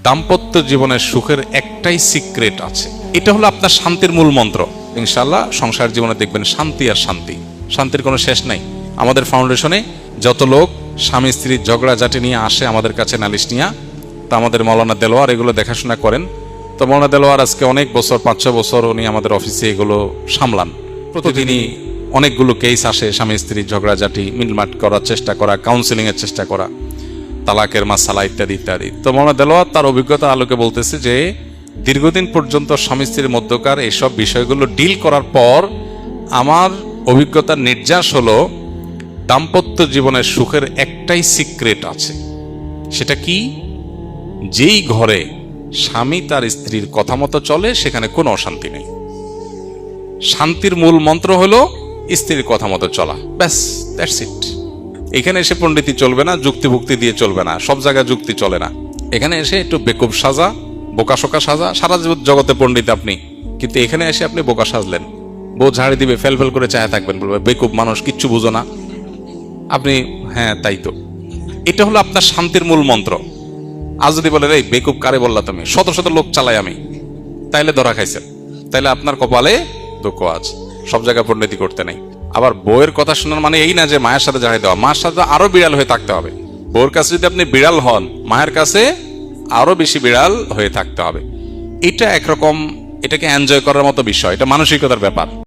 দাম্পত্য জীবনের সুখের একটাই সিক্রেট আছে, এটা হলো আপনার শান্তির মূল মন্ত্র। ইনশাআল্লাহ সংসার জীবনে দেখবেন শান্তি আর শান্তি, শান্তির কোনো শেষ নাই। আমাদের ফাউন্ডেশনে যত লোক স্বামী স্ত্রীর ঝগড়াঝাটি নিয়ে আসে আমাদের কাছে নালিশ নিয়ে, তা আমাদের মৌলানা দেলোয়ার এগুলো দেখাশোনা করেন। তো মৌলানা দেলোয়ার আজকে অনেক বছর, 5-6 বছর উনি আমাদের অফিসে এগুলো সামলান। প্রতিদিনই অনেকগুলো কেস আসে, স্বামী স্ত্রীর ঝগড়াঝাটি মিটমাট করার চেষ্টা করা, কাউন্সিলিং এর চেষ্টা করা, তালাকের মাসালা ইত্যাদি ইত্যাদি। তো মৌলানা দেলোয়ার তার অভিজ্ঞতার আলোকে বলতেছে যে দীর্ঘদিন পর্যন্ত স্বামী স্ত্রীর মধ্যকার এইসব বিষয়গুলো ডিল করার পর আমার অভিজ্ঞতার নির্যাস হলো দাম্পত্য জীবনের সুখের একটাই সিক্রেট আছে। সেটা কি? যেই ঘরে স্বামী তার স্ত্রীর কথা মতো চলে সেখানে কোনো অশান্তি নেই। শান্তির মূল মন্ত্র হলো স্ত্রীর কথা মতো চলা, ব্যাস, দ্যাটস ইট। এখানে এসে পণ্ডিতি চলবে না, যুক্তি ভুক্তি দিয়ে চলবে না, সব জায়গায় যুক্তি চলে না। এখানে এসে একটু বেকুব সাজা, বোকাশোকা সাজা, সারা জগতে পণ্ডিত আপনি, কিন্তু এখানে এসে আপনি বোকা সাজলেন, বউ ঝাড়ি দিবে, ফেল ফেল করে চায় থাকবেন, বলবে বেকুব মানুষ, কিচ্ছু বুঝো না আপনি। হ্যাঁ তাই তো, এটা হলো আপনার শান্তির মূল মন্ত্র। আজ যদি বলে রে বেকুব কারে বললা তুমি, শত শত লোক চালাই আমি, তাইলে ধরা খাইছেন, তাইলে আপনার কপালে দুঃখ আছে। সব জায়গায় পণ্ডিতি করতে নেই। আবার বউয়ের কথা শোনার মানে এই না যে মায়ের সাথে ঝাড়ি দেওয়া, মায়ের সাথে আরো বিড়াল হয়ে থাকতে হবে। বউর কাছে যদি আপনি বিড়াল হন, মায়ের কাছে আরো বেশি বিড়াল হয়ে থাকতে হবে। এটা একরকম, এটাকে এনজয় করার মতো বিষয়, এটা মানসিকতার ব্যাপার।